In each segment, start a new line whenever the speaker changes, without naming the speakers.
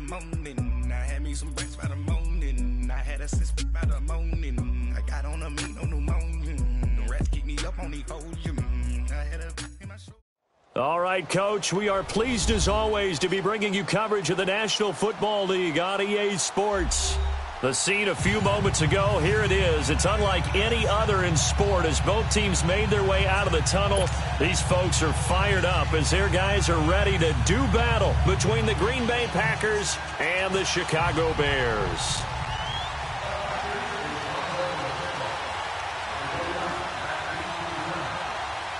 morning. I had me some breakfast by the morning. I had a six by the morning. I got on a meat, no pneumonia. The rats keep me up on the podium. I had a in my show.
All right, Coach, we are pleased as always to be bringing you coverage of the National Football League on EA Sports. The scene a few moments ago, here it is. It's unlike any other in sport as both teams made their way out of the tunnel. These folks are fired up as their guys are ready to do battle between the Green Bay Packers and the Chicago Bears.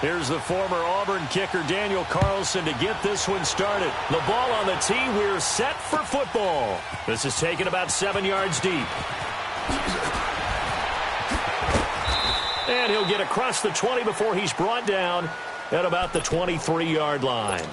Here's the former Auburn kicker Daniel Carlson to get this one started. The ball on the tee. We're set for football. This is taken about 7 yards deep. And he'll get across the 20 before he's brought down at about the 23-yard line.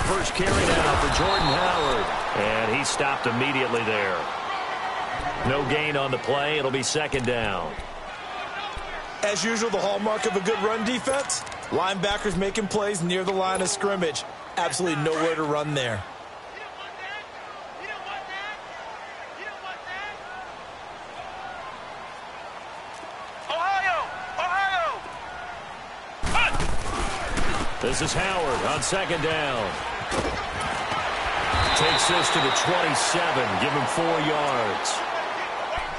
First carry now for Jordan Howard. And he stopped immediately there. No gain on the play. It'll be second down.
As usual, the hallmark of a good run defense, linebackers making plays near the line of scrimmage. Absolutely nowhere to run there.
This is Howard on second down. Takes this to the 27. Give him 4 yards.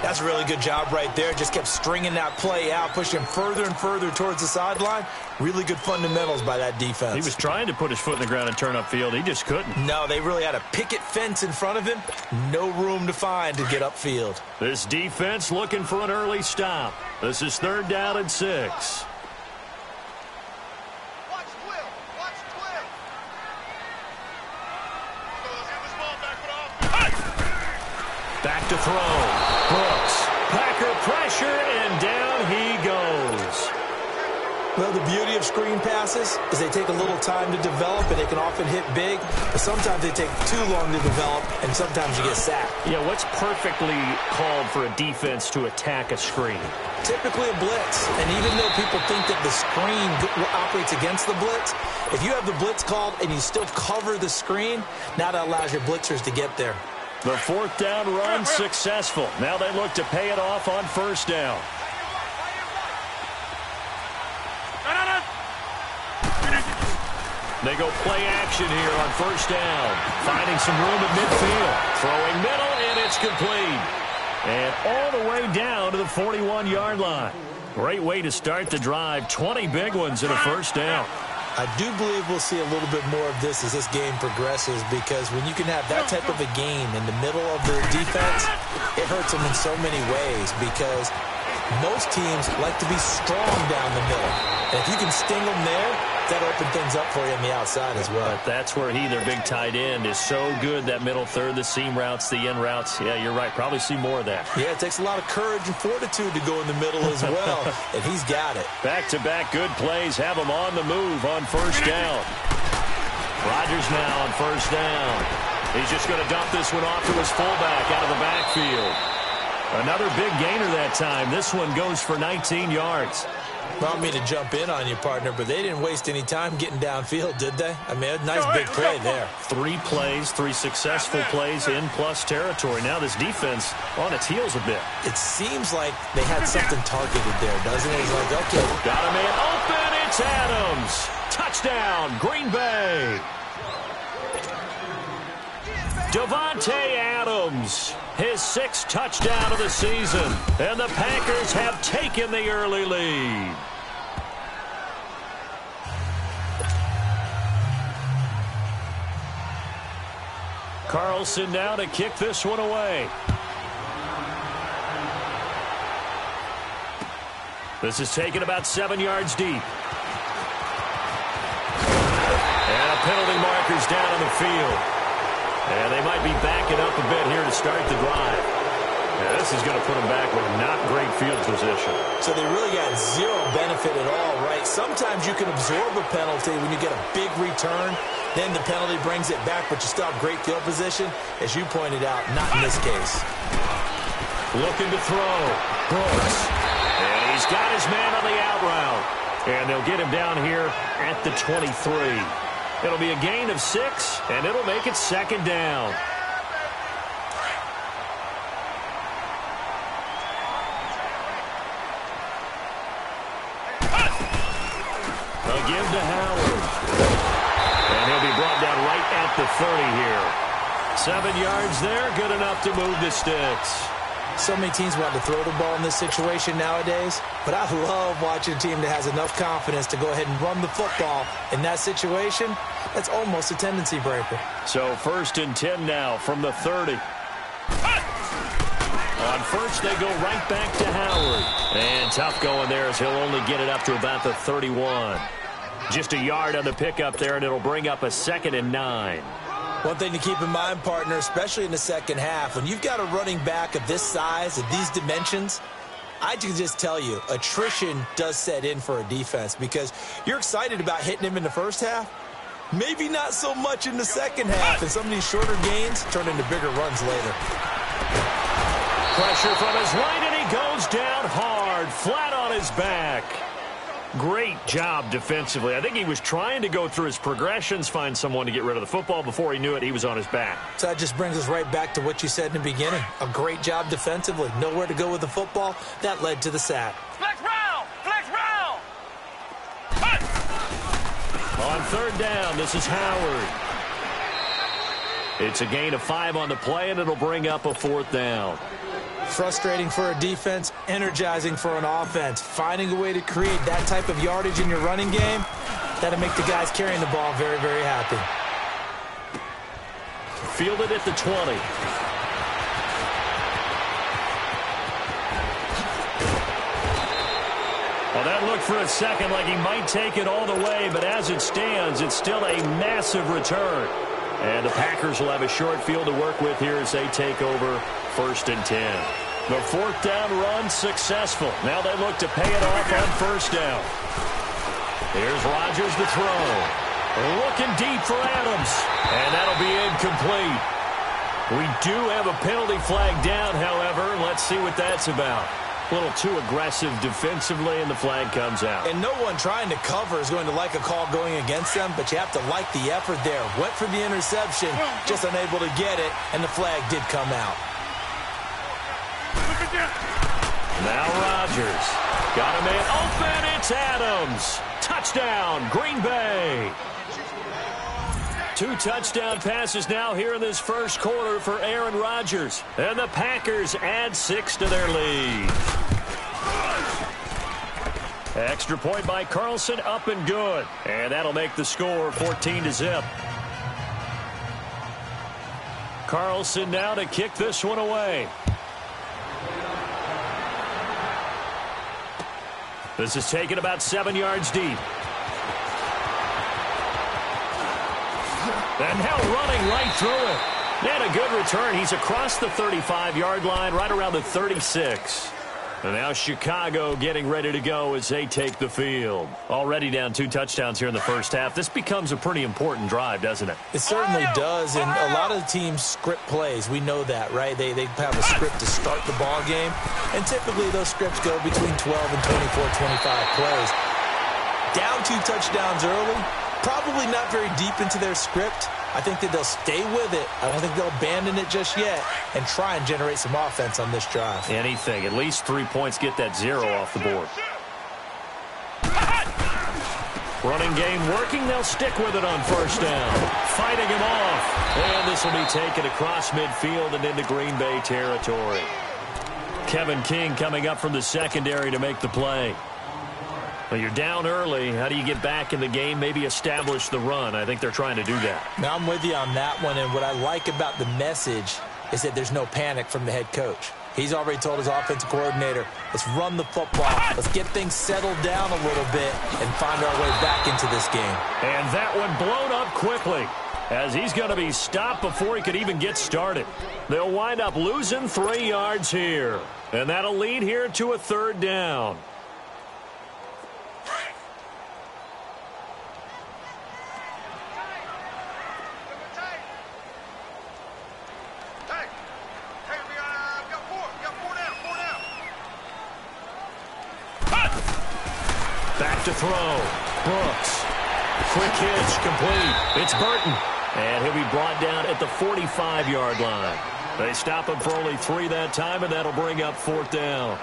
That's a really good job right there. Just kept stringing that play out, pushing him further and further towards the sideline. Really good fundamentals by that defense.
He was trying to put his foot in the ground and turn upfield. He just couldn't.
No, they really had a picket fence in front of him. No room to find to get upfield.
This defense looking for an early stop. This is third down and 6. Back to throw. Brooks. Packer pressure, and down he goes.
Well, the beauty of screen passes is they take a little time to develop, and they can often hit big. But sometimes they take too long to develop, and sometimes you get sacked.
Yeah, what's perfectly called for a defense to attack a screen?
Typically a blitz. And even though people think that the screen operates against the blitz, if you have the blitz called and you still cover the screen, now that allows your blitzers to get there.
The fourth down run successful. Now they look to pay it off on first down. They go play action here on first down. Finding some room at midfield. Throwing middle, and it's complete. And all the way down to the 41-yard line. Great way to start the drive. 20 big ones in a first down.
I do believe we'll see a little bit more of this as this game progresses, because when you can have that type of a game in the middle of the defense, it hurts them in so many ways, because most teams like to be strong down the middle. And if you can sting them there, that opens things up for you on the outside as well.
But that's where their big tight end, is so good, that middle third, the seam routes, the in routes. Yeah, you're right. Probably see more of that.
Yeah, it takes a lot of courage and fortitude to go in the middle as well, and he's got it.
Back-to-back good plays have him on the move on first down. Rodgers now on first down. He's just going to dump this one off to his fullback out of the backfield. Another big gainer that time. This one goes for 19 yards.
I don't mean to jump in on you, partner, but they didn't waste any time getting downfield, did they? I mean, a nice big play there.
3 plays, 3 successful plays in plus territory. Now this defense on its heels a bit.
It seems like they had something targeted there, doesn't it? It's like, okay.
Got a man open. It's Adams. Touchdown, Green Bay. Davante Adams, his 6th touchdown of the season, and the Packers have taken the early lead. Carlson now to kick this one away. This is taken about 7 yards deep. And a penalty marker's down on the field. And they might be backing up a bit here to start the drive. Yeah, this is going to put them back with not great field position.
So they really got zero benefit at all Sometimes you can absorb a penalty when you get a big return. Then the penalty brings it back, but you still have great field position. As you pointed out, not in this case.
Looking to throw. Brooks. And he's got his man on the out route. And they'll get him down here at the 23. It'll be a gain of 6, and it'll make it 2nd down. A give to Howard. And he'll be brought down right at the 30 here. 7 yards there, good enough to move the sticks.
So many teams want to throw the ball in this situation nowadays, but I love watching a team that has enough confidence to go ahead and run the football. In that situation, that's almost a tendency breaker.
So 1st and 10 now from the 30. On first, they go right back to Howard. And tough going there as he'll only get it up to about the 31. Just a yard on the pickup there, and it'll bring up a 2nd and 9.
One thing to keep in mind, partner, especially in the second half, when you've got a running back of this size, of these dimensions, I can just tell you, attrition does set in for a defense because you're excited about hitting him in the first half. Maybe not so much in the second half, and some of these shorter gains turn into bigger runs later.
Pressure from his right, and he goes down hard, flat on his back. Great job defensively. I think he was trying to go through his progressions, find someone to get rid of the football. Before he knew it, he was on his back.
So that just brings us right back to what you said in the beginning. A great job defensively. Nowhere to go with the football. That led to the sack.
Flex round! Flex round!
On 3rd down, this is Howard. It's a gain of 5 on the play, and it'll bring up a 4th down.
Frustrating for a defense, energizing for an offense. Finding a way to create that type of yardage in your running game, that'll make the guys carrying the ball very, very happy.
Fielded at the 20. Well, that looked for a second like he might take it all the way, but as it stands, it's still a massive return. And the Packers will have a short field to work with here as they take over 1st and 10. The 4th down run successful. Now they look to pay it off on 1st down. Here's Rodgers to throw. Looking deep for Adams. And that'll be incomplete. We do have a penalty flag down, however. Let's see what that's about. A little too aggressive defensively, and the flag comes out.
And no one trying to cover is going to like a call going against them, but you have to like the effort there. Went for the interception, just unable to get it, and the flag did come out.
Now Rodgers. Got a man open. It's Adams. Touchdown, Green Bay. 2 touchdown passes now here in this first quarter for Aaron Rodgers. And the Packers add 6 to their lead. Extra point by Carlson, up and good. And that'll make the score 14-0. Carlson now to kick this one away. This is taken about 7 yards deep. And now running right through it. And a good return. He's across the 35-yard line, right around the 36. And now Chicago getting ready to go as they take the field. Already down 2 touchdowns here in the first half. This becomes a pretty important drive, doesn't it?
It certainly does, and a lot of the teams script plays. We know that, right? They have a script to start the ball game, and typically those scripts go between 12 and 24, 25 plays. Down 2 touchdowns early, probably not very deep into their script. I think that they'll stay with it. I don't think they'll abandon it just yet and try and generate some offense on this drive.
Anything. At least 3 points, get that 0 off the board. Running game working. They'll stick with it on first down. Fighting him off. And this will be taken across midfield and into Green Bay territory. Kevin King coming up from the secondary to make the play. Well, you're down early. How do you get back in the game? Maybe establish the run. I think they're trying to do that.
Now, I'm with you on that one, and what I like about the message is that there's no panic from the head coach. He's already told his offensive coordinator, let's run the football. Let's get things settled down a little bit and find our way back into this game.
And that one blown up quickly as he's going to be stopped before he could even get started. They'll wind up losing 3 yards here. And that'll lead here to a 3rd down. Back to throw. Brooks. Quick hitch, complete. It's Burton. And he'll be brought down at the 45-yard line. They stop him for only 3 that time, and that'll bring up 4th down.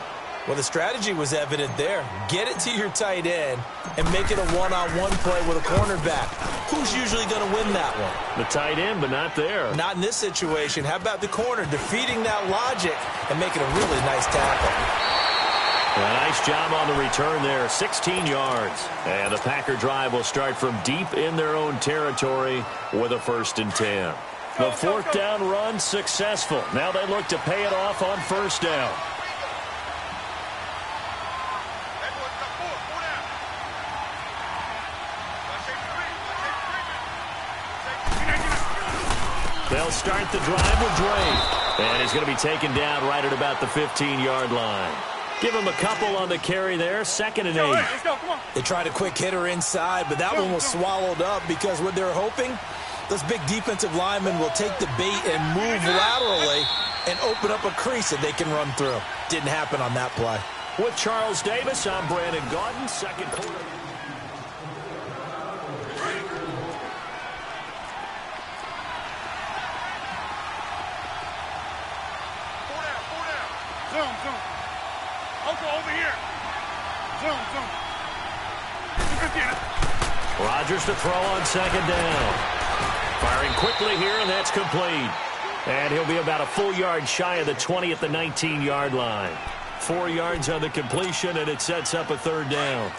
Well, the strategy was evident there. Get it to your tight end and make it a one-on-one play with a cornerback. Who's usually going to win that one?
The tight end, but not there.
Not in this situation. How about the corner defeating that logic and making a really nice tackle?
A nice job on the return there, 16 yards. And the Packer drive will start from deep in their own territory with a 1st and 10. The 4th down run successful. Now they look to pay it off on 1st down. They'll start the drive with Drake. And he's going to be taken down right at about the 15-yard line. Give him a couple on the carry there. 2nd and 8.
Let's go, come on.
They tried a quick hitter inside, but that one was swallowed up because what they're hoping, those big defensive linemen will take the bait and move laterally and open up a crease that they can run through. Didn't happen on that play.
With Charles Davis, I'm Brandon Gaudin. 2nd quarter.
Zoom. Uncle, over here. Zoom.
Rodgers to throw on 2nd down. Firing quickly here, and that's complete. And he'll be about a full yard shy of the 20 at the 19-yard line. 4 yards on the completion, and it sets up a 3rd down.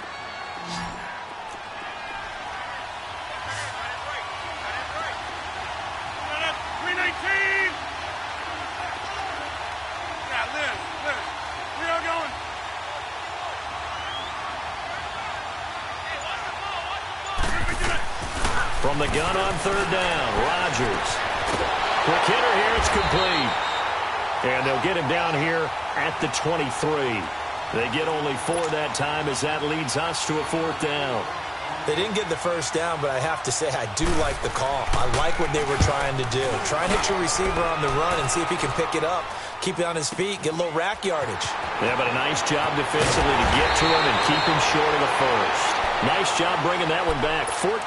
From the gun on 3rd down, Rodgers. Quick hitter here, it's complete. And they'll get him down here at the 23. They get only 4 that time as that leads us to a 4th down.
They didn't get the 1st down, but I have to say I do like the call. I like what they were trying to do. Try and hit your receiver on the run and see if he can pick it up. Keep it on his feet, get a little rack yardage.
Yeah, but a nice job defensively to get to him and keep him short of the 1st. Nice job bringing that one back. 14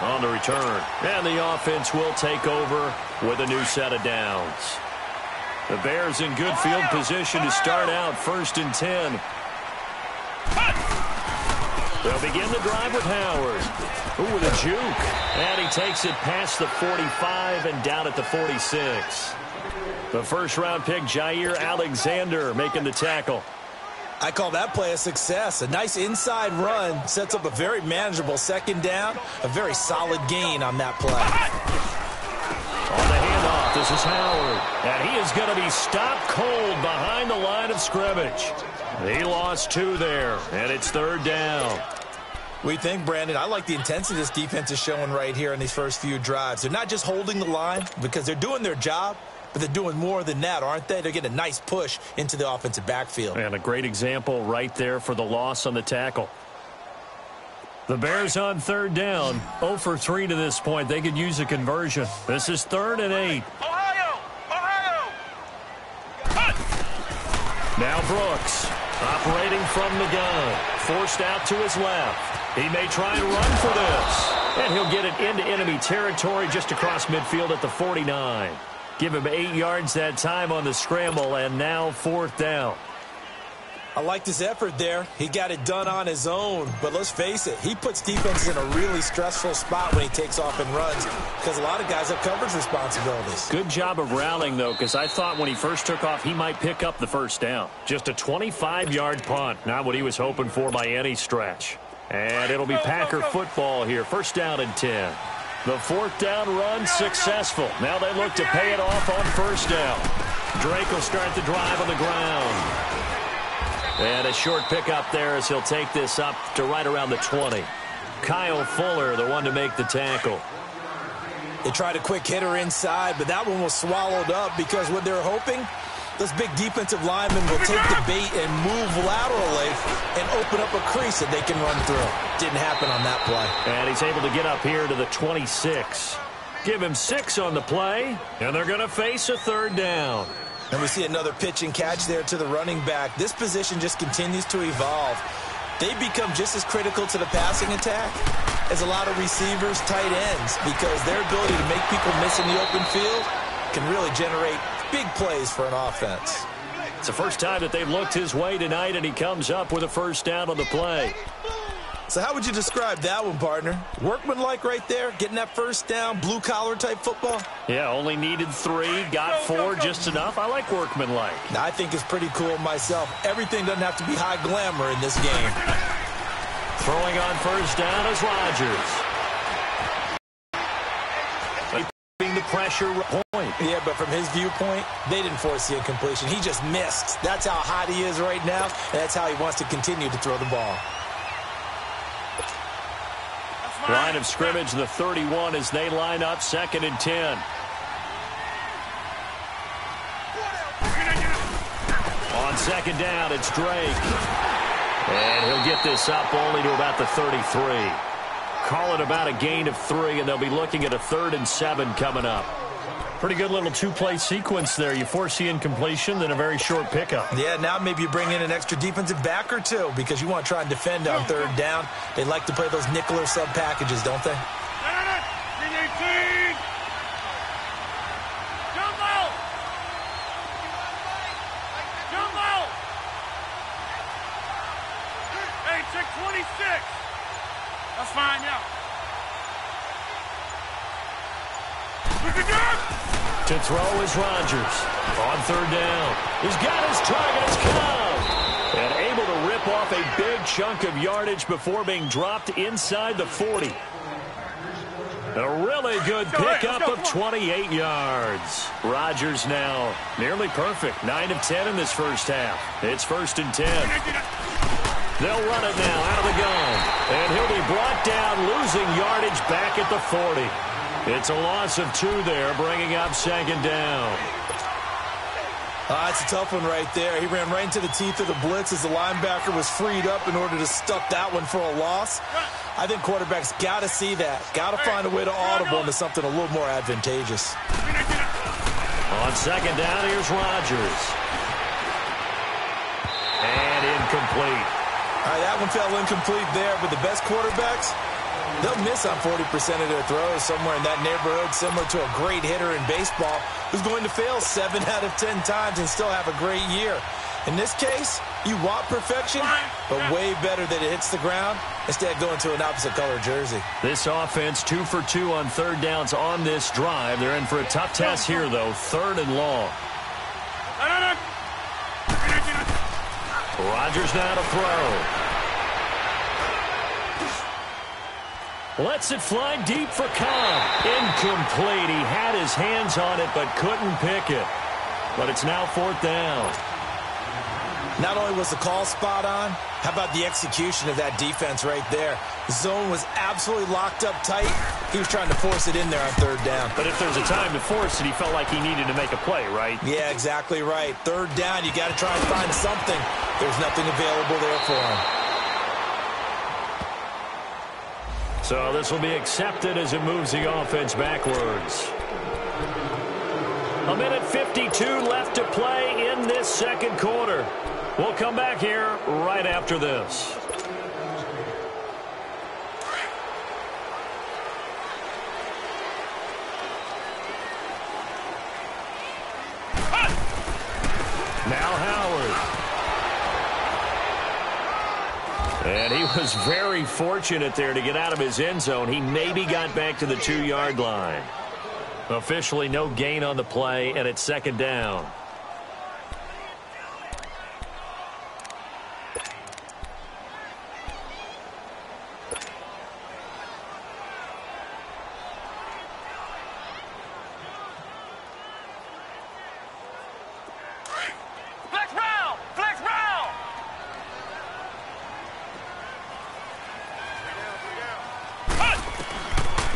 on the return. And the offense will take over with a new set of downs. The Bears in good field position to start out 1st and 10. They'll begin the drive with Howard. Ooh, with a juke. And he takes it past the 45 and down at the 46. The 1st-round pick, Jair Alexander, making the tackle.
I call that play a success. A nice inside run sets up a very manageable 2nd down. A very solid gain on that play.
On the handoff, this is Howard. And he is going to be stopped cold behind the line of scrimmage. He lost 2 there, and it's 3rd down.
We think, Brandon, I like the intensity this defense is showing right here in these first few drives. They're not just holding the line because they're doing their job, but they're doing more than that, aren't they? They're getting a nice push into the offensive backfield.
And a great example right there for the loss on the tackle. The Bears on 3rd down, 0 for 3 to this point. They could use a conversion. This is 3rd and 8.
Ohio!
Now Brooks, operating from the gun, forced out to his left. He may try and run for this. And he'll get it into enemy territory just across midfield at the 49. Give him 8 yards that time on the scramble, and now 4th down.
I liked his effort there. He got it done on his own. But let's face it, he puts defenses in a really stressful spot when he takes off and runs because a lot of guys have coverage responsibilities.
Good job of rallying, though, because I thought when he first took off, he might pick up the 1st down. Just a 25-yard punt, not what he was hoping for by any stretch. And it'll be Packer football here, 1st down and 10. The 4th down run successful. Now they look to pay it off on 1st down. Drake will start the drive on the ground. And a short pickup there as he'll take this up to right around the 20. Kyle Fuller, the one to make the tackle.
They tried a quick hitter inside, but that one was swallowed up because what they're hoping, those big defensive linemen will take the bait and move laterally and open up a crease that they can run through. Didn't happen on that play.
And he's able to get up here to the 26. Give him 6 on the play, and they're going to face a 3rd down.
And we see another pitch and catch there to the running back. This position just continues to evolve. they become just as critical to the passing attack as a lot of receivers, tight ends, because their ability to make people miss in the open field can really generate big plays for an offense.
It's the first time that they've looked his way tonight, and he comes up with a first down on the play.
So how would you describe that one, partner? Workmanlike right there, getting that first down, blue-collar type football?
Yeah, only needed 3, got 4, just enough. I like workmanlike.
I think it's pretty cool myself. Everything doesn't have to be high glamour in this game.
Throwing on first down is Rodgers. Keeping the pressure point.
Yeah, but from his viewpoint, they didn't force the incompletion. He just missed. That's how hot he is right now, and that's how he wants to continue to throw the ball.
Line of scrimmage, the 31, as they line up, 2nd and 10. On 2nd down, it's Drake. And he'll get this up only to about the 33. Call it about a gain of 3, and they'll be looking at a 3rd and 7 coming up. Pretty good little 2-play sequence there. You force the incompletion, then a very short pickup.
Yeah, now maybe you bring in an extra defensive back or 2 because you want to try and defend on 3rd down. They like to play those nickel or sub packages, don't they?
Hey, check 26. That's fine now.
To throw is Rodgers. On 3rd down. He's got his target. It's Cobb. And able to rip off a big chunk of yardage before being dropped inside the 40. A really good pickup of 28 yards. Rodgers now nearly perfect. 9 of 10 in this first half. It's 1st and 10. They'll run it now out of the gun. And he'll be brought down, losing yardage back at the 40. It's a loss of 2 there, bringing up 2nd down.
It's a tough one right there. He ran right into the teeth of the blitz as the linebacker was freed up in order to stuff that one for a loss. I think quarterbacks got to see that. Got to find a way to audible into something a little more advantageous.
On 2nd down, here's Rodgers. And incomplete.
All right, that one fell incomplete there, but the best quarterbacks, they'll miss on 40% of their throws, somewhere in that neighborhood, similar to a great hitter in baseball who's going to fail 7 out of 10 times and still have a great year. In this case, you want perfection, but way better that it hits the ground instead of going to an opposite color jersey.
This offense 2 for 2 on 3rd downs on this drive. They're in for a tough test here, though. 3rd and long. Rodgers now to throw. Lets it fly deep for Cobb. Incomplete. He had his hands on it but couldn't pick it. But it's now 4th down.
Not only was the call spot on, how about the execution of that defense right there? The zone was absolutely locked up tight. He was trying to force it in there on 3rd down.
But if there's a time to force it, he felt like he needed to make a play, right?
Yeah, exactly right. 3rd down, you got to try and find something. There's nothing available there for him.
So this will be accepted as it moves the offense backwards. 1:52 left to play in this 2nd quarter. We'll come back here right after this. Now Howard. And he was very fortunate there to get out of his end zone. He maybe got back to the 2-yard line. Officially no gain on the play, and it's 2nd down.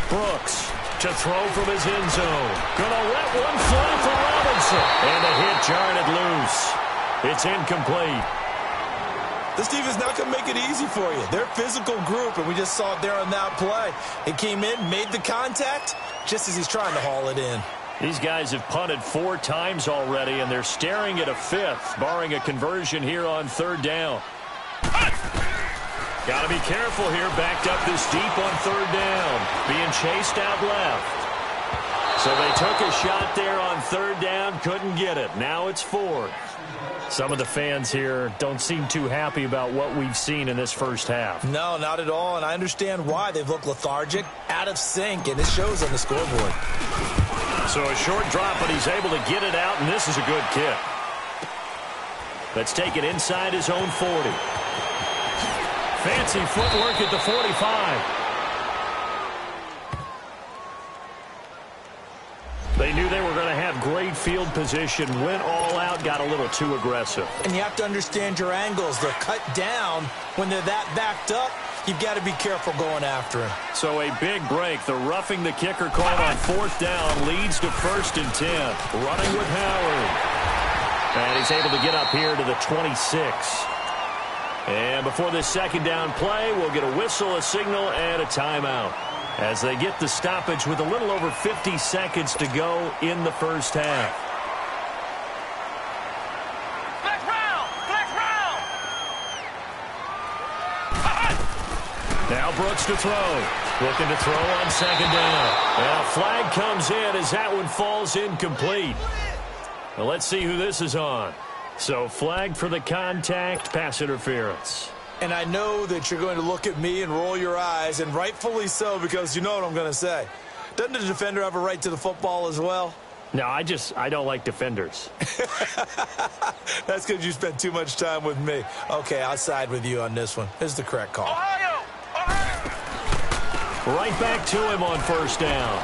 Brooks to throw from his end zone. Gonna let one fly for Robinson. And the hit jarred it loose. It's incomplete.
This defense not going to make it easy for you. They're a physical group, and we just saw it there on that play. It came in, made the contact, just as he's trying to haul it in.
These guys have punted 4 times already, and they're staring at a 5th, barring a conversion here on 3rd down. Got to be careful here. Backed up this deep on third down. Being chased out left. So they took a shot there on third down. Couldn't get it. Now it's fourth. Some of the fans here don't seem too happy about what we've seen in this first half.
No, not at all, and I understand why. They've looked lethargic, out of sync, and it shows on the scoreboard.
So a short drop, but he's able to get it out, and this is a good kick. Let's take it inside his own 40. Fancy footwork at the 45. They knew they were going to have great field position, went all out, got a little too aggressive.
And you have to understand your angles. They're cut down. When they're that backed up, you've got to be careful going after him.
So a big break. The roughing the kicker called on fourth down leads to 1st and 10. Running with Howard. And he's able to get up here to the 26. And before this second down play, we'll get a whistle, a signal, and a timeout, as they get the stoppage with a little over 50 seconds to go in the first half.
Black round! Black round!
Now Brooks to throw. Looking to throw on second down. And a flag comes in as that one falls incomplete. Well, let's see who this is on. So flag for the contact, pass interference.
And I know that you're going to look at me and roll your eyes, and rightfully so, because you know what I'm going to say. Doesn't the defender have a right to the football as well?
No, I don't like defenders.
That's because you spent too much time with me. Okay, I'll side with you on this one. This is the correct call.
Ohio! Ohio!
Right back to him on first down.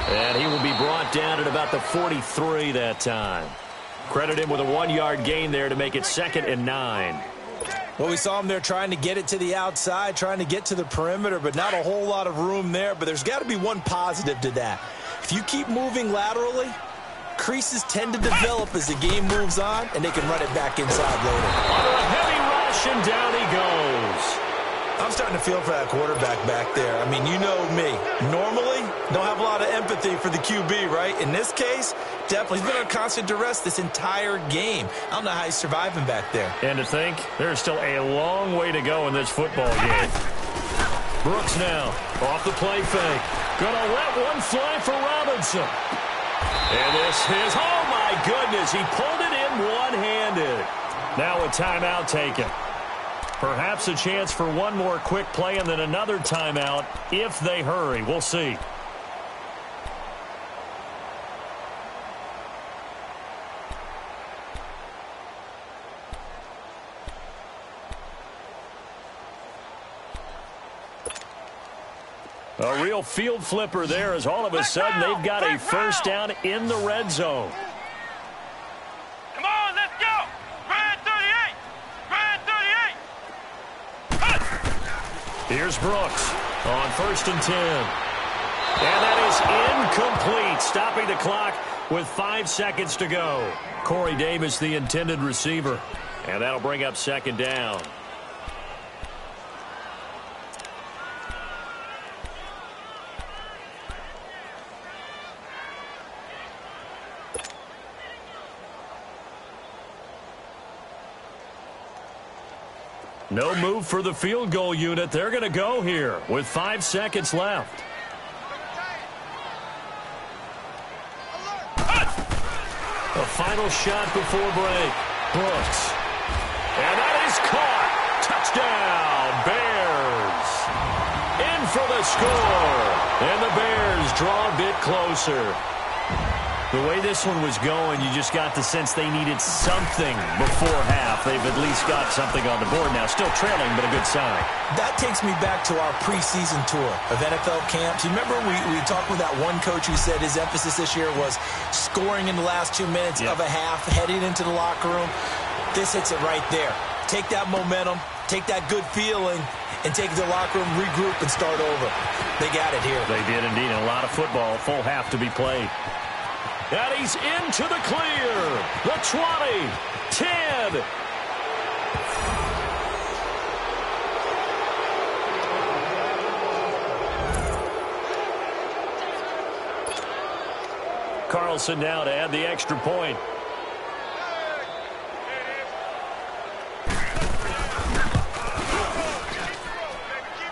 And he will be brought down at about the 43 that time. Credit him with a 1-yard gain there to make it 2nd and 9.
Well, we saw him there trying to get it to the outside, trying to get to the perimeter, but not a whole lot of room there. But there's got to be one positive to that. If you keep moving laterally, creases tend to develop as the game moves on, and they can run it back inside later.
Under a heavy rush, and down he goes.
I'm starting to feel for that quarterback back there. I mean, you know me. Normally, don't have a lot of empathy for the QB, right? In this case, definitely. He's been on constant duress this entire game. I don't know how he's surviving back there.
And to think, there's still a long way to go in this football game. Brooks now, off the play fake. Gonna let one fly for Robinson. And this is, oh my goodness, he pulled it in one-handed. Now a timeout taken. Perhaps a chance for one more quick play and then another timeout if they hurry. We'll see. A real field flipper there, as all of a sudden they've got a first down in the red zone.
Come on, let's go! Brand 38! Brand 38!
Here's Brooks on 1st and 10. And that is incomplete, stopping the clock with 5 seconds to go. Corey Davis, the intended receiver. And that'll bring up 2nd down. No move for the field goal unit. They're going to go here with 5 seconds left. A final shot before break. Brooks. And that is caught. Touchdown, Bears. In for the score. And the Bears draw a bit closer. The way this one was going, you just got the sense they needed something before half. They've at least got something on the board now. Still trailing, but a good sign.
That takes me back to our preseason tour of NFL camps. You remember we talked with that one coach who said his emphasis this year was scoring in the last 2 minutes of a half, heading into the locker room. This hits it right there. Take that momentum, take that good feeling, and take it to the locker room, regroup, and start over. They got it here.
They did indeed. And a lot of football, full half to be played. And he's into the clear. The 20, 10. Carlson now to add the extra point.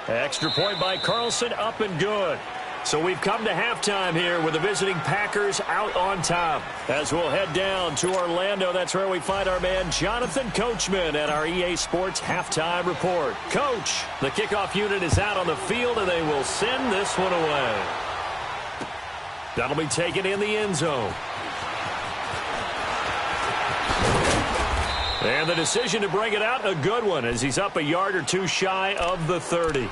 Extra point by Carlson, up and good. So we've come to halftime here with the visiting Packers out on top. As we'll head down to Orlando, that's where we find our man Jonathan Coachman at our EA Sports Halftime Report. Coach, the kickoff unit is out on the field, and they will send this one away. That'll be taken in the end zone. And the decision to bring it out, a good one, as he's up a yard or two shy of the 30.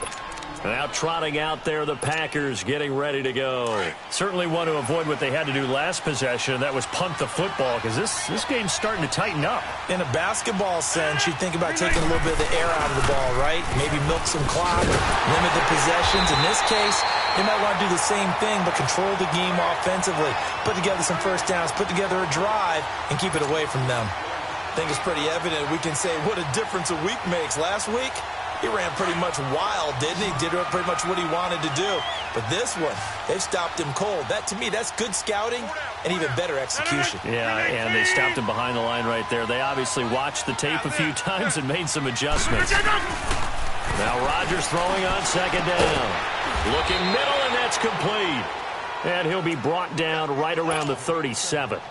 Now trotting out there, the Packers getting ready to go. Certainly want to avoid what they had to do last possession, that was punt the football, because this game's starting to tighten up.
In a basketball sense, you think about taking a little bit of the air out of the ball, right? Maybe milk some clock, limit the possessions. In this case, they might want to do the same thing, but control the game offensively. Put together some first downs, put together a drive, and keep it away from them. I think it's pretty evident. We can say what a difference a week makes. Last week, he ran pretty much wild, didn't he? Did pretty much what he wanted to do. But this one, they've stopped him cold. That, to me, that's good scouting and even better execution.
Yeah, and they stopped him behind the line right there. They obviously watched the tape a few times and made some adjustments. Now Rodgers throwing on second down. Looking middle, and that's complete. And he'll be brought down right around the 37.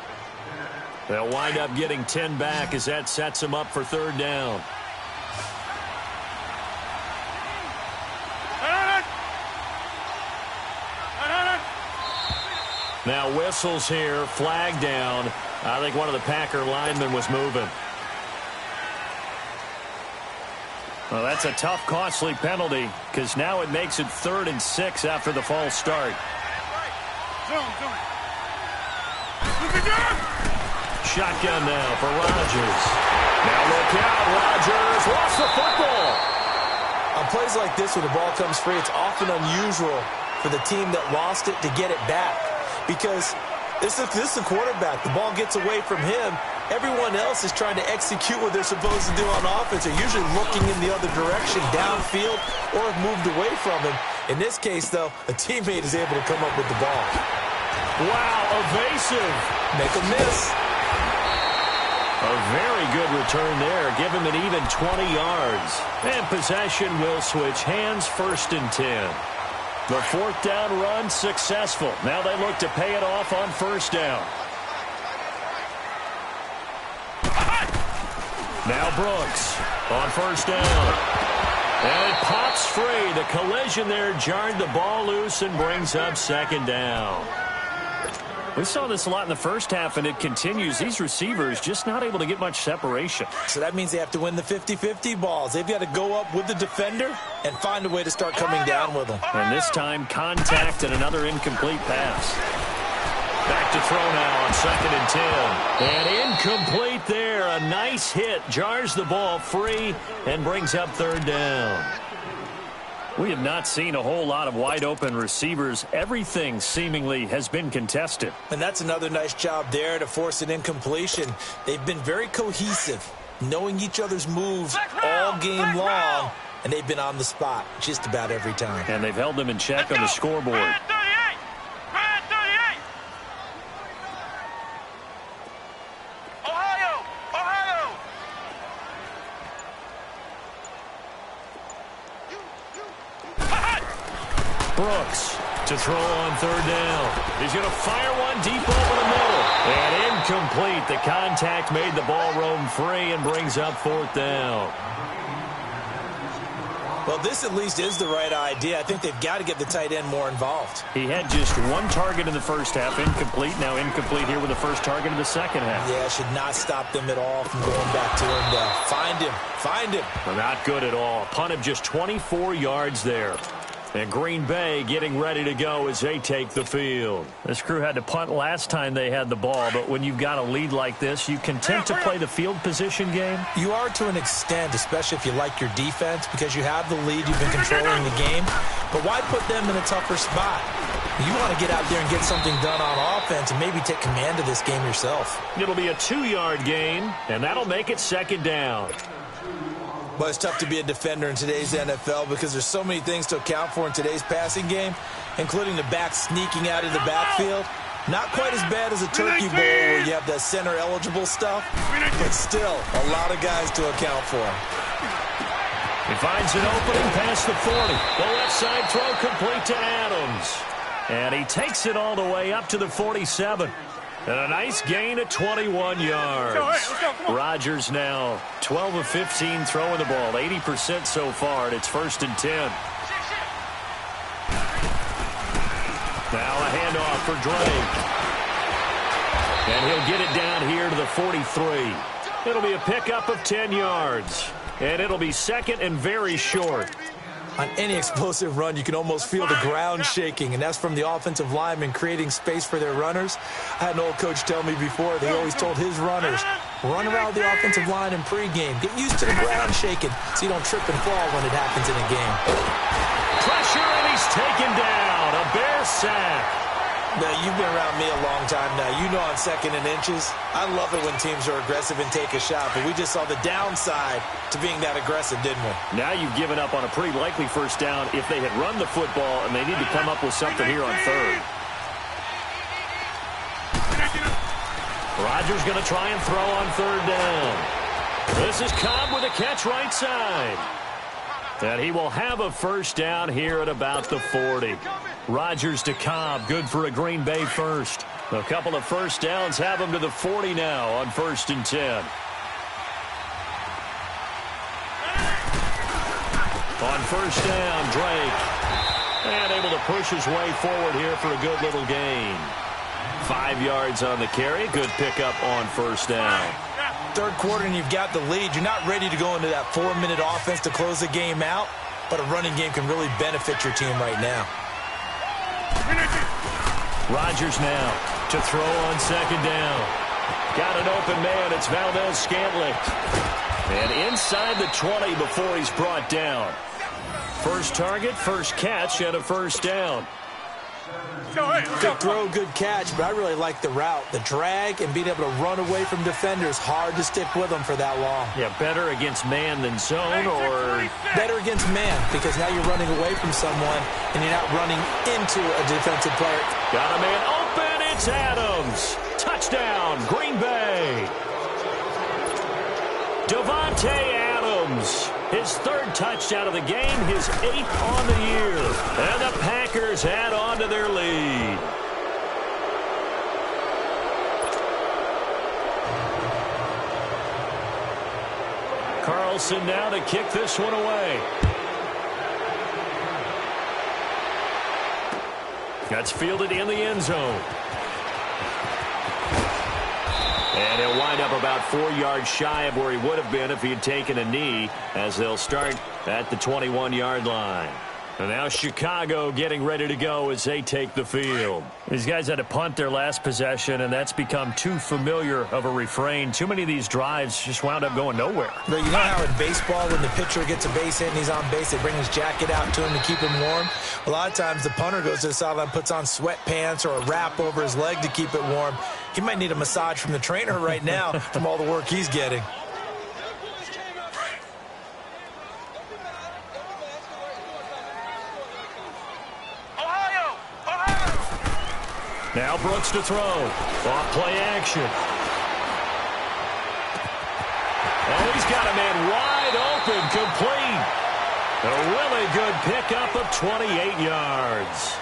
They'll wind up getting 10 back as that sets them up for third down. Now whistles here, flag down. I think one of the Packer linemen was moving. Well, that's a tough, costly penalty, because now it makes it 3rd and 6 after the false start. Shotgun now for Rodgers. Now look out, Rodgers lost the football.
On plays like this, when the ball comes free, it's often unusual for the team that lost it to get it back. Because this is the quarterback. The ball gets away from him. Everyone else is trying to execute what they're supposed to do on offense. They're usually looking in the other direction, downfield, or have moved away from him. In this case, though, a teammate is able to come up with the ball.
Wow, evasive.
Make a miss.
A very good return there. Give him an even 20 yards. And possession will switch hands, 1st and 10. The 4th down run successful. Now they look to pay it off on 1st down. Now Brooks on 1st down. And it pops free. The collision there jarred the ball loose and brings up 2nd down. We saw this a lot in the first half, and it continues. These receivers just not able to get much separation.
So that means they have to win the 50-50 balls. They've got to go up with the defender and find a way to start coming down with them.
And this time, contact and another incomplete pass. Back to throw now on 2nd and 10. And incomplete there. A nice hit. Jars the ball free and brings up 3rd down. We have not seen a whole lot of wide-open receivers. Everything seemingly has been contested.
And that's another nice job there to force an incompletion. They've been very cohesive, knowing each other's moves all game long, and they've been on the spot just about every time.
And they've held them in check on the scoreboard. Brooks to throw on 3rd down. He's going to fire one deep over the middle. And incomplete. The contact made the ball roam free and brings up 4th down.
Well, this at least is the right idea. I think they've got to get the tight end more involved.
He had just 1 target in the first half, incomplete. Now incomplete here with the first target in the second half.
Yeah, should not stop them at all from going back to him. Find him.
Well, not good at all. Punt of just 24 yards there. And Green Bay getting ready to go as they take the field. This crew had to punt last time they had the ball, but when you've got a lead like this, you content to play the field position game?
You are to an extent, especially if you like your defense, because you have the lead, you've been controlling the game. But why put them in a tougher spot? You want to get out there and get something done on offense and maybe take command of this game yourself.
It'll be a 2-yard gain, and that'll make it 2nd down.
But it's tough to be a defender in today's NFL because there's so many things to account for in today's passing game, including the back sneaking out of the backfield. Not quite as bad as a turkey bowl where you have the center-eligible stuff, but still a lot of guys to account for.
He finds an opening past the 40. The left side throw complete to Adams. And he takes it all the way up to the 47. And a nice gain of 21 yards.
Let's go.
Rodgers now 12 of 15 throwing the ball. 80% so far, and it's 1st and 10. Now a handoff for Drake. And he'll get it down here to the 43. It'll be a pickup of 10 yards. And it'll be 2nd and very short.
On any explosive run, you can almost feel the ground shaking, and that's from the offensive linemen creating space for their runners. I had an old coach tell me before, they always told his runners, run around the offensive line in pregame. Get used to the ground shaking so you don't trip and fall when it happens in a game.
Pressure, and he's taken down. A Bear sack.
Now, you've been around me a long time now. You know on 2nd and inches, I love it when teams are aggressive and take a shot, but we just saw the downside to being that aggressive, didn't we?
Now you've given up on a pretty likely first down if they had run the football, and they need to come up with something here on 3rd. Rodgers going to try and throw on 3rd down. This is Cobb with a catch right side. And he will have a first down here at about the 40. Rodgers to Cobb, good for a Green Bay first. A couple of first downs have him to the 40 now on 1st and 10. On 1st down, Drake. And able to push his way forward here for a good little gain. 5 yards on the carry. Good pickup on 1st down.
3rd quarter and you've got the lead. You're not ready to go into that 4-minute offense to close the game out, but a running game can really benefit your team right now.
Rodgers now to throw on 2nd down. Got an open man. It's Valdez-Scantling. And inside the 20 before he's brought down. First target, first catch, and a first down.
Good throw, good catch, but I really like the route. The drag and being able to run away from defenders. Hard to stick with them for that long.
Yeah, better against man than zone, or
better against man, because now you're running away from someone and you're not running into a defensive player.
Got a man open. It's Adams. Touchdown, Green Bay. Devontae Adams. His 3rd touchdown of the game, his 8th on the year. And the Packers add on to their lead. Carlson now to kick this one away. That's fielded in the end zone. And he'll wind up about 4 yards shy of where he would have been if he had taken a knee, as they'll start at the 21-yard line. And now Chicago getting ready to go as they take the field. These guys had to punt their last possession, and that's become too familiar of a refrain. Too many of these drives just wound up going nowhere.
But you know how in baseball, when the pitcher gets a base hit and he's on base, they bring his jacket out to him to keep him warm? A lot of times the punter goes to the sideline, puts on sweatpants or a wrap over his leg to keep it warm. He might need a massage from the trainer right now from all the work he's getting.
Now Brooks to throw. Off play action. Oh, he's got a man wide open, complete. A really good pickup of 28 yards.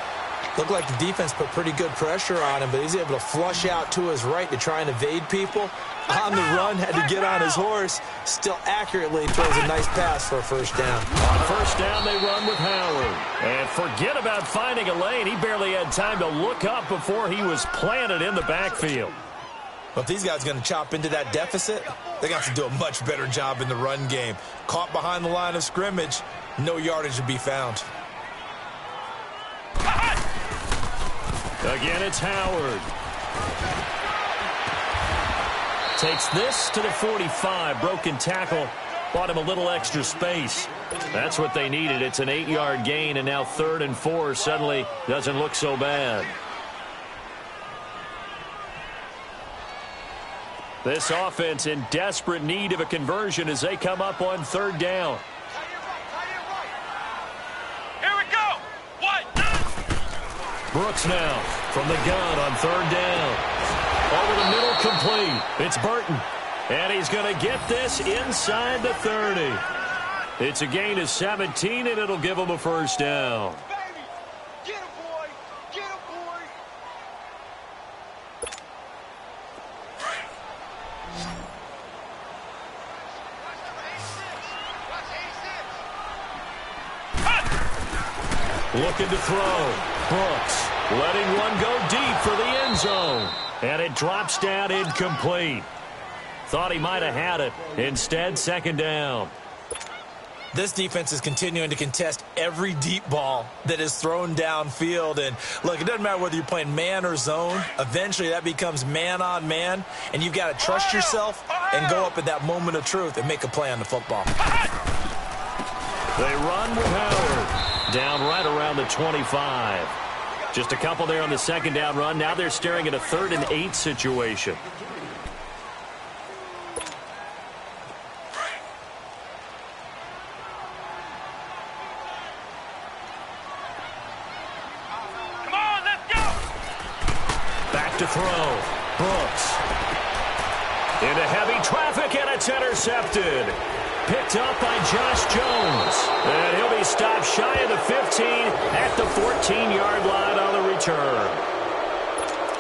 Looked like the defense put pretty good pressure on him, but he's able to flush out to his right to try and evade people. On the run, had to get on his horse. Still accurately throws a nice pass for a first down.
On 1st down, they run with Howard. And forget about finding a lane. He barely had time to look up before he was planted in the backfield.
Well, if these guys are going to chop into that deficit, they got to do a much better job in the run game. Caught behind the line of scrimmage, no yardage to be found.
Again, it's Howard. Takes this to the 45. Broken tackle. Bought him a little extra space. That's what they needed. It's an 8-yard gain, and now 3rd and 4 suddenly doesn't look so bad. This offense in desperate need of a conversion as they come up on 3rd down.
Here we go. What?
Brooks now from the gun on 3rd down. Over the middle, complete. It's Burton. And he's going to get this inside the 30. It's a gain of 17, and it'll give them a first down.
Get him, boy! Get him, boy!
Looking to throw. Brooks letting one go deep for the end zone. And it drops down incomplete. Thought he might have had it. Instead, second down.
This defense is continuing to contest every deep ball that is thrown downfield. And, look, it doesn't matter whether you're playing man or zone. Eventually, that becomes man on man. And you've got to trust yourself and go up at that moment of truth and make a play on the football.
They run with Howard. Down right around the 25. Just a couple there on the second down run. Now they're staring at a 3rd and 8 situation. To throw. Brooks. Into heavy traffic, and it's intercepted. Picked up by Josh Jones. And he'll be stopped shy of the 15 at the 14-yard line on the return.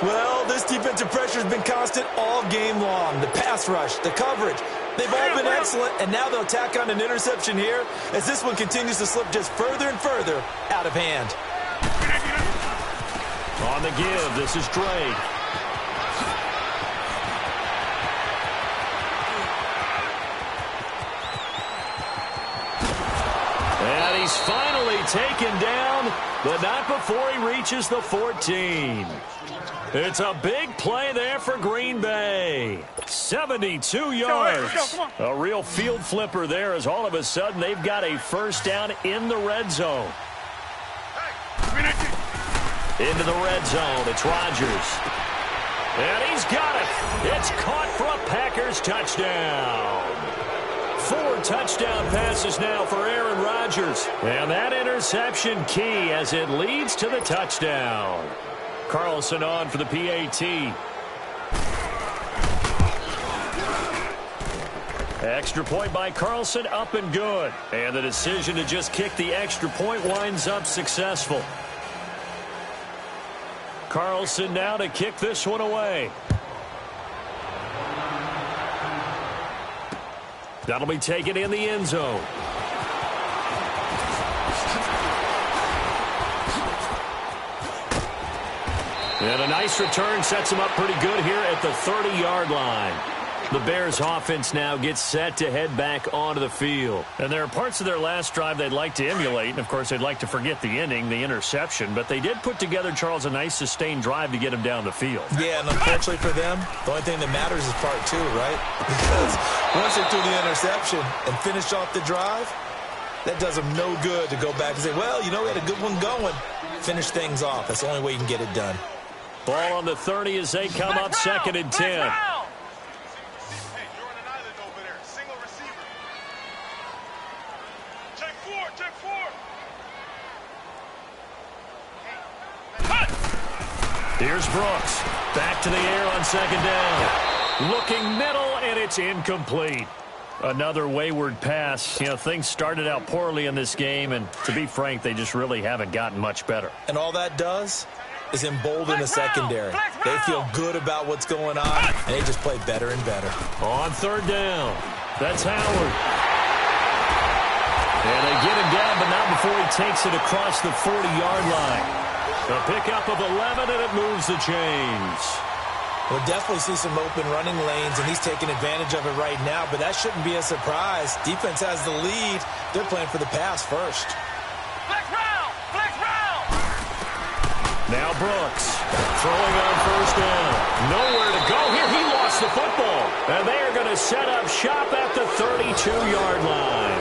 Well, this defensive pressure has been constant all game long. The pass rush, the coverage, they've all been excellent, and now they'll tack on an interception here as this one continues to slip just further and further out of hand.
On the give, this is Drake. And he's finally taken down, but not before he reaches the 14. It's a big play there for Green Bay. 72 yards. A real field flipper there as all of a sudden they've got a first down in the red zone. Into the red zone, it's Rodgers. And he's got it. It's caught for a Packers touchdown. 4 touchdown passes now for Aaron Rodgers. And that interception key as it leads to the touchdown. Carlson on for the PAT. Extra point by Carlson, up and good. And the decision to just kick the extra point winds up successful. Carlson now to kick this one away. That'll be taken in the end zone. And a nice return sets him up pretty good here at the 30-yard line. The Bears offense now gets set to head back onto the field. And there are parts of their last drive they'd like to emulate. And, of course, they'd like to forget the inning, the interception. But they did put together, Charles, a nice sustained drive to get him down the field.
Yeah, and unfortunately for them, the only thing that matters is part 2, right? Because once they threw the interception and finished off the drive, that does them no good to go back and say, well, you know, we had a good one going. Finish things off. That's the only way you can get it done.
Ball on the 30 as they come up 2nd and 10. Here's Brooks. Back to the air on 2nd down. Looking middle, and it's incomplete. Another wayward pass. You know, things started out poorly in this game, and to be frank, they just really haven't gotten much better.
And all that does is embolden the secondary. They feel good about what's going on, and they just play better and better.
On 3rd down, that's Howard. And they get him down, but not before he takes it across the 40-yard line. A pickup of 11, and it moves the chains.
We'll definitely see some open running lanes, and he's taking advantage of it right now, but that shouldn't be a surprise. Defense has the lead. They're playing for the pass first.
Flex round! Flex round!
Now Brooks throwing on 1st down. Nowhere to go here. He lost the football. And they are going to set up shop at the 32-yard line.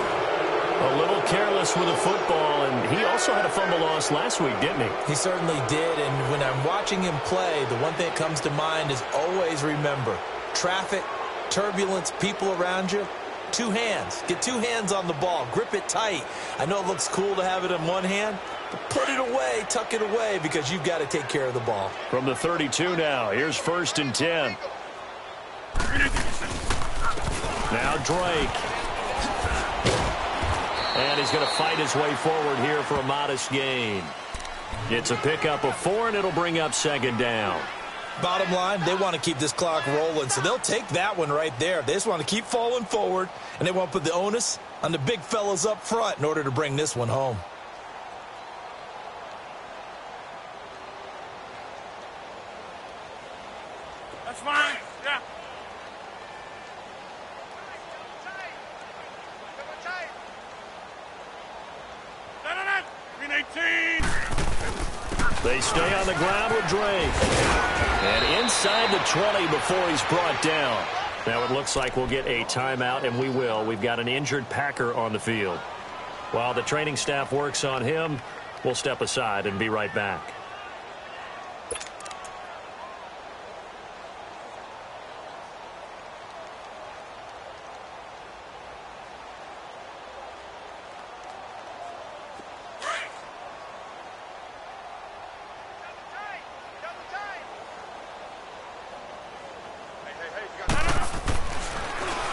A little careless with the football, and he also had a fumble loss last week, didn't he?
He certainly did, and when I'm watching him play, the one thing that comes to mind is always remember, traffic, turbulence, people around you, 2 hands. Get 2 hands on the ball. Grip it tight. I know it looks cool to have it in one hand, but put it away, tuck it away, because you've got to take care of the ball.
From the 32 now, here's 1st and 10. Now Drake. And he's going to fight his way forward here for a modest gain. It's a pickup of 4, and it'll bring up second down.
Bottom line, they want to keep this clock rolling, so they'll take that one right there. They just want to keep falling forward, and they want to put the onus on the big fellas up front in order to bring this one home.
That's fine. Yeah. Green 18.
They stay on the ground with Drake. And inside the 20 before he's brought down. Now it looks like we'll get a timeout, and we will. We've got an injured Packer on the field. While the training staff works on him, we'll step aside and be right back.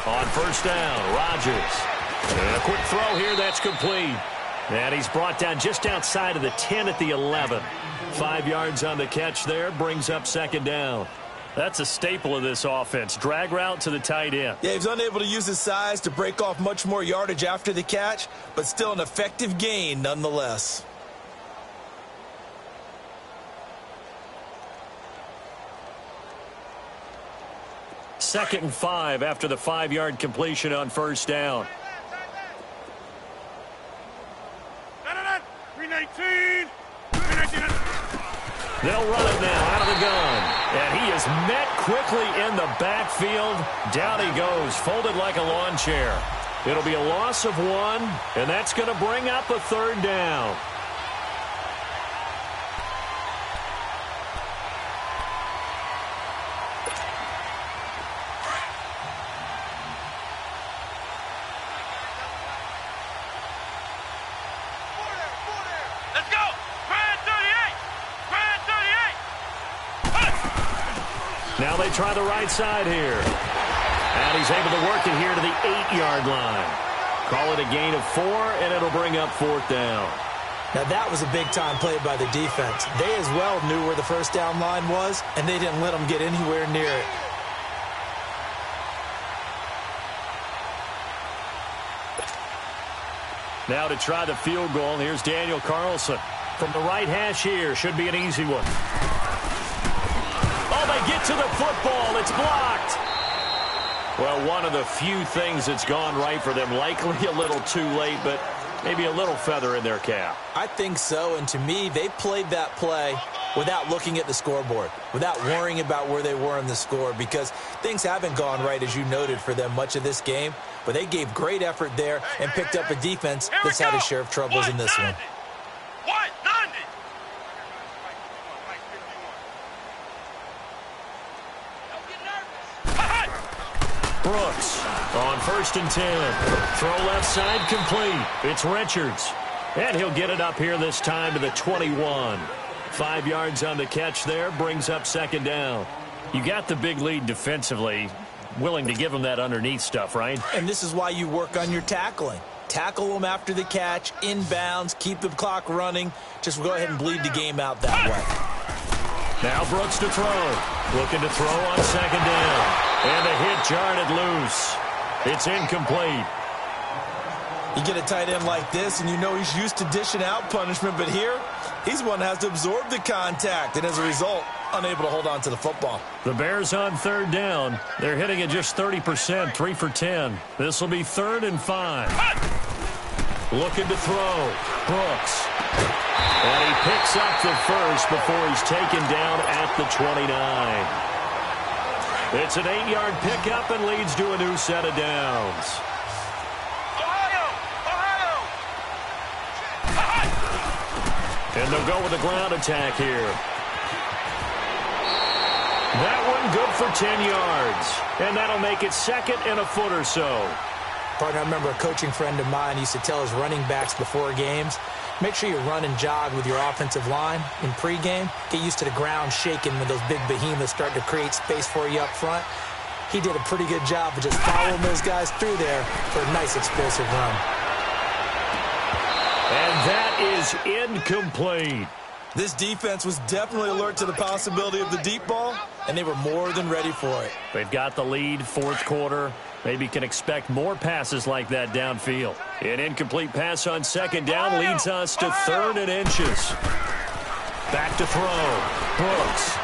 On first down, Rodgers. And a quick throw here, that's complete. And he's brought down just outside of the 10 at the 11. 5 yards on the catch there, brings up second down. That's a staple of this offense. Drag route to the tight end.
Yeah, he's unable to use his size to break off much more yardage after the catch, but still an effective gain nonetheless.
Second and 5 after the 5-yard completion on first down.
Green 18.
They'll run it now out of the gun. And he is met quickly in the backfield. Down he goes, folded like a lawn chair. It'll be a loss of 1, and that's going to bring up a third down. Now they try the right side here. And he's able to work it here to the 8-yard line. Call it a gain of 4, and it'll bring up fourth down.
Now that was a big-time play by the defense. They as well knew where the first down line was, and they didn't let them get anywhere near it.
Now to try the field goal, here's Daniel Carlson. From the right hash here, should be an easy one. Oh, they get to the football. It's blocked. Well, one of the few things that's gone right for them. Likely a little too late, but maybe a little feather in their cap.
I think so, and to me, they played that play without looking at the scoreboard, without worrying about where they were in the score, because things haven't gone right, as you noted, for them much of this game. But they gave great effort there and picked up a defense that's had a share of troubles in this one.
Brooks on 1st and 10. Throw left side complete. It's Richards. And he'll get it up here this time to the 21. 5 yards on the catch there. Brings up second down. You got the big lead defensively. Willing to give them that underneath stuff, right?
And this is why you work on your tackling. Tackle them after the catch, inbounds, keep the clock running. Just go ahead and bleed the game out that way.
Now Brooks to throw. Looking to throw on second down. And the hit jarred loose. It's incomplete.
You get a tight end like this, and you know he's used to dishing out punishment, but here, he's one that has to absorb the contact, and as a result, unable to hold on to the football.
The Bears on third down. They're hitting at just 30%, 3 for 10. This will be 3rd and 5. Looking to throw. Brooks. And he picks up the first before he's taken down at the 29. It's an 8-yard pickup and leads to a new set of downs. And they'll go with a ground attack here. That one good for 10 yards. And that'll make it 2nd and a foot or so.
Partner, I remember a coaching friend of mine used to tell his running backs before games, make sure you run and jog with your offensive line in pregame. Get used to the ground shaking when those big behemoths start to create space for you up front. He did a pretty good job of just following those guys through there for a nice explosive run.
And that is incomplete.
This defense was definitely alert to the possibility of the deep ball, and they were more than ready for it.
They've got the lead, fourth quarter. Maybe can expect more passes like that downfield. An incomplete pass on second down leads us to 3rd and inches. Back to throw. Brooks.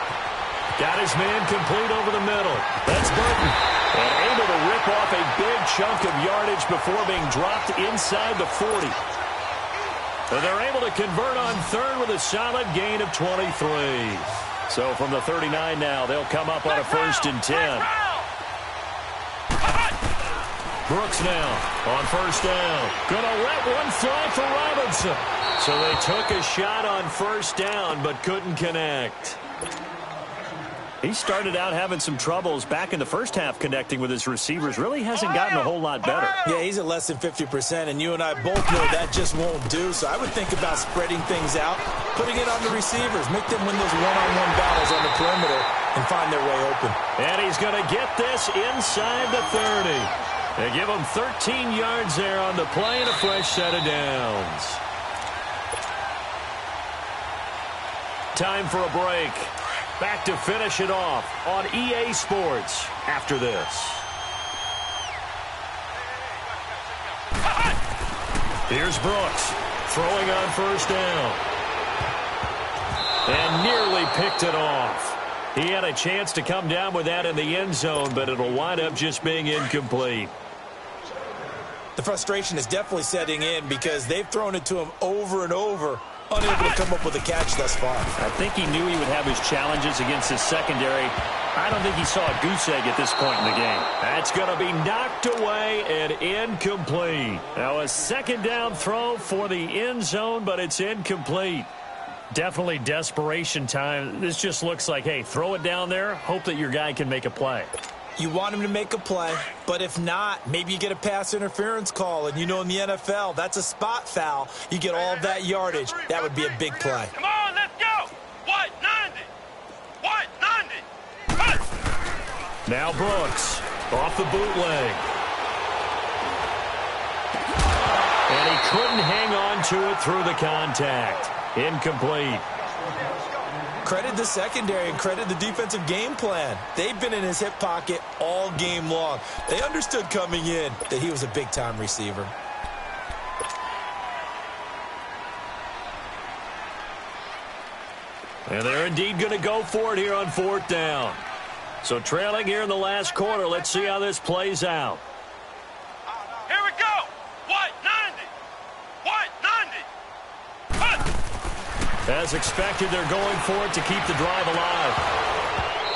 Got his man complete over the middle. That's Burton. And able to rip off a big chunk of yardage before being dropped inside the 40. And they're able to convert on 3rd with a solid gain of 23. So from the 39 now, they'll come up on a 1st and 10. Brooks now on 1st down. Gonna let one fly for Robinson. So they took a shot on 1st down but couldn't connect. He started out having some troubles back in the first half connecting with his receivers. Really hasn't gotten a whole lot better.
Yeah, he's at less than 50%, and you and I both know that just won't do. So I would think about spreading things out, putting it on the receivers, make them win those one-on-one battles on the perimeter, and find their way open.
And he's going to get this inside the 30. They give him 13 yards there on the play and a fresh set of downs. Time for a break. Back to finish it off on EA Sports after this. Here's Brooks throwing on 1st down. And nearly picked it off. He had a chance to come down with that in the end zone, but it'll wind up just being incomplete.
The frustration is definitely setting in because they've thrown it to him over and over, unable to come up with a catch thus far.
I think he knew he would have his challenges against his secondary. I don't think he saw a goose egg at this point in the game. That's going to be knocked away and incomplete. Now a 2nd down throw for the end zone, but it's incomplete. Definitely desperation time. This just looks like, hey, throw it down there, hope that your guy can make a play.
You want him to make a play, but if not, maybe you get a pass interference call, and you know in the NFL, that's a spot foul. You get all of that yardage. That would be a big play.
Come on, let's go. White 90. White 90. Cut.
Now Brooks off the bootleg. And he couldn't hang on to it through the contact. Incomplete.
Credit the secondary and credit the defensive game plan. They've been in his hip pocket all game long. They understood coming in that he was a big-time receiver.
And they're indeed going to go for it here on 4th down. So trailing here in the last quarter, let's see how this plays out.
Here we go. White 90. White 90. Cut.
As expected, they're going for it to keep the drive alive.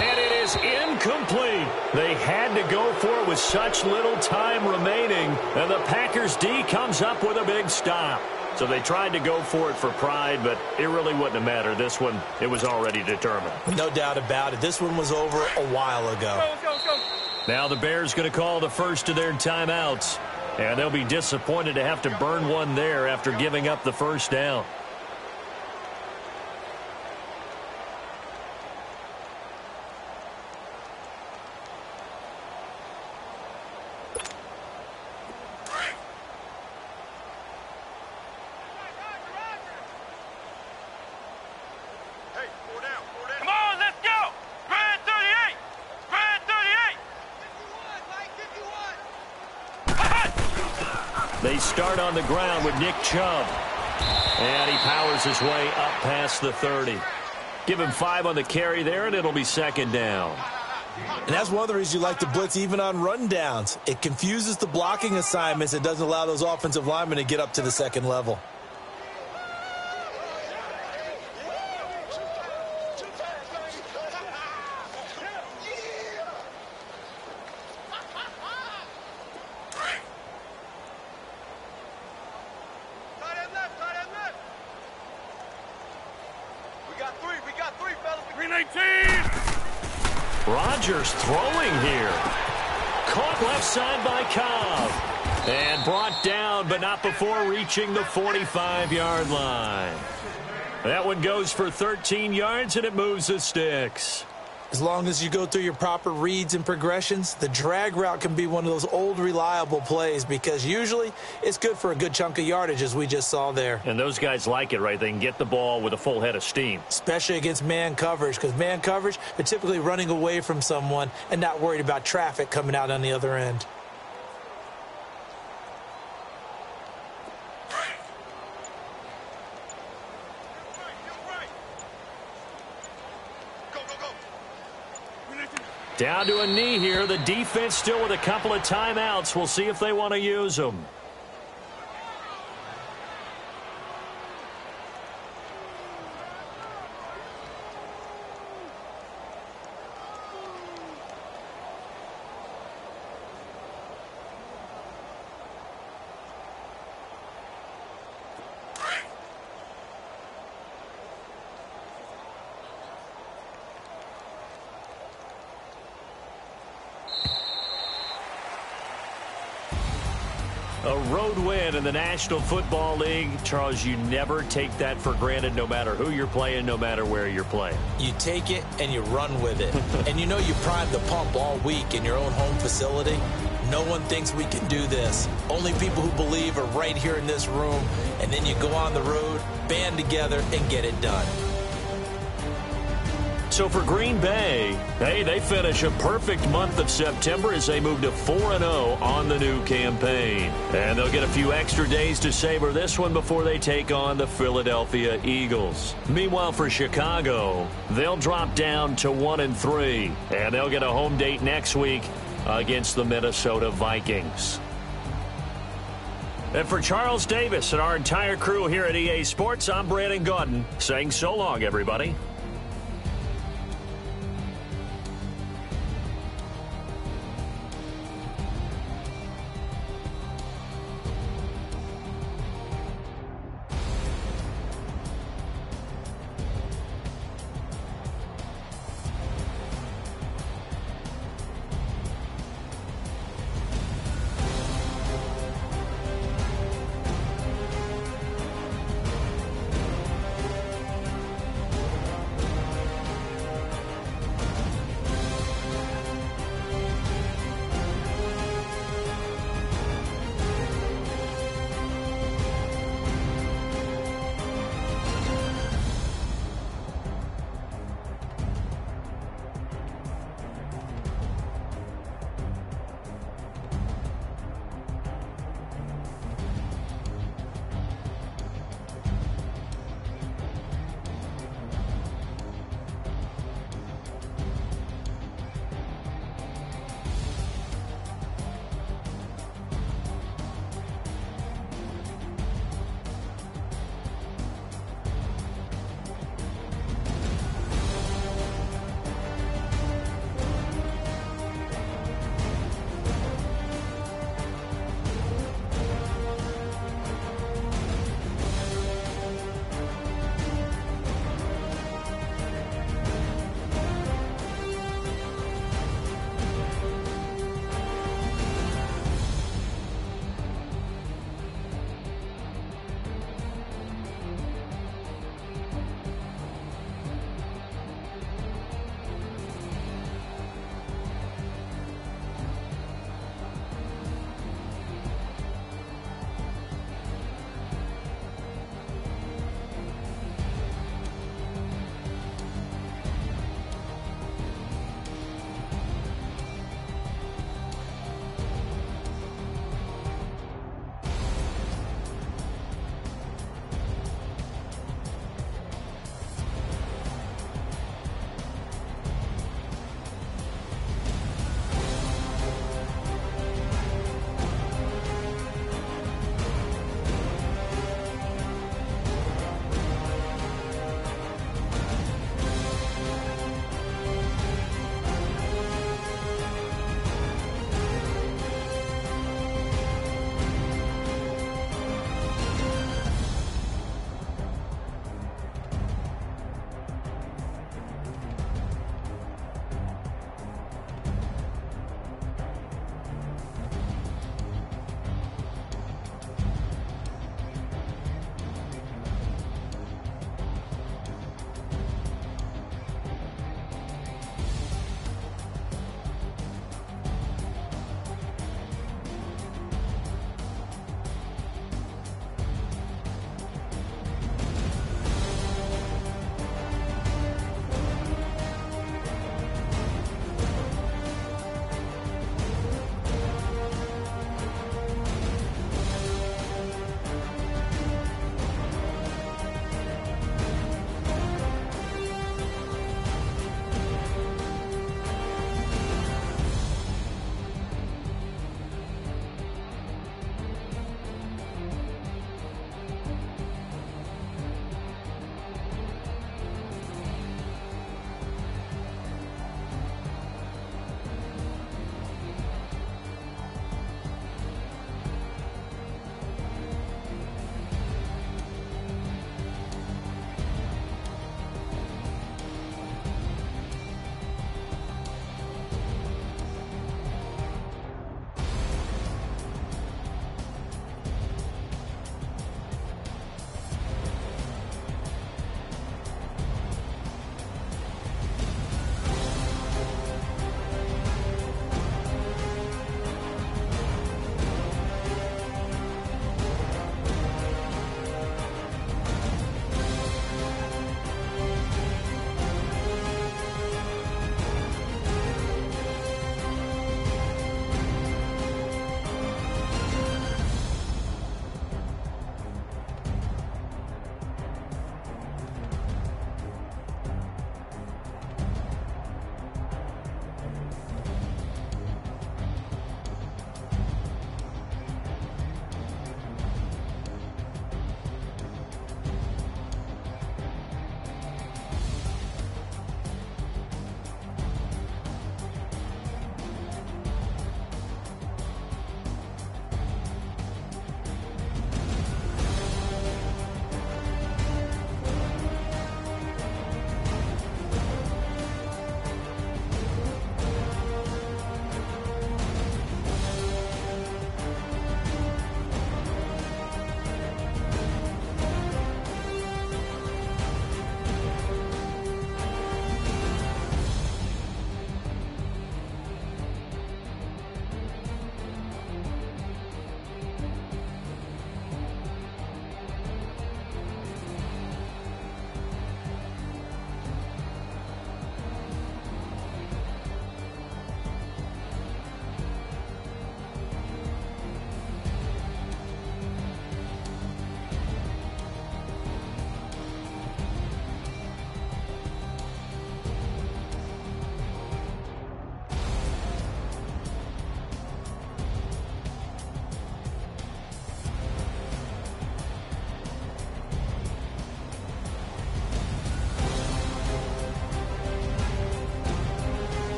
And it is incomplete. They had to go for it with such little time remaining. And the Packers D comes up with a big stop. So they tried to go for it for pride, but it really wouldn't have mattered. This one, it was already determined.
No doubt about it. This one was over a while ago.
Go.
Now the Bears going to call the first of their timeouts. And they'll be disappointed to have to burn one there after giving up the 1st down.
Come on, let's go. Spread 38. Spread 38.
They start on the ground with Nick Chubb. And he powers his way up past the 30. Give him 5 on the carry there, and it'll be 2nd down.
And that's one of the reasons you like to blitz even on rundowns. It confuses the blocking assignments and doesn't allow those offensive linemen to get up to the 2nd level.
We got three, fellas. 319.
Rodgers throwing here. Caught left side by Cobb. And brought down, but not before reaching the 45-yard line. That one goes for 13 yards, and it moves the sticks.
As long as you go through your proper reads and progressions, the drag route can be one of those old reliable plays because usually it's good for a good chunk of yardage as we just saw there.
And those guys like it, right? They can get the ball with a full head of steam.
Especially against man coverage, because man coverage, they're typically running away from someone and not worried about traffic coming out on the other end.
Down to a knee here. The defense still with a couple of timeouts. We'll see if they want to use them. A road win in the National Football League. Charles, you never take that for granted no matter who you're playing, no matter where you're playing.
You take it and you run with it. And you know you primed the pump all week in your own home facility. No one thinks we can do this. Only people who believe are right here in this room. And then you go on the road, band together, and get it done.
So for Green Bay, hey, they finish a perfect month of September as they move to 4-0 on the new campaign. And they'll get a few extra days to savor this one before they take on the Philadelphia Eagles. Meanwhile, for Chicago, they'll drop down to 1-3, and they'll get a home date next week against the Minnesota Vikings. And for Charles Davis and our entire crew here at EA Sports, I'm Brandon Gaudin saying so long, everybody.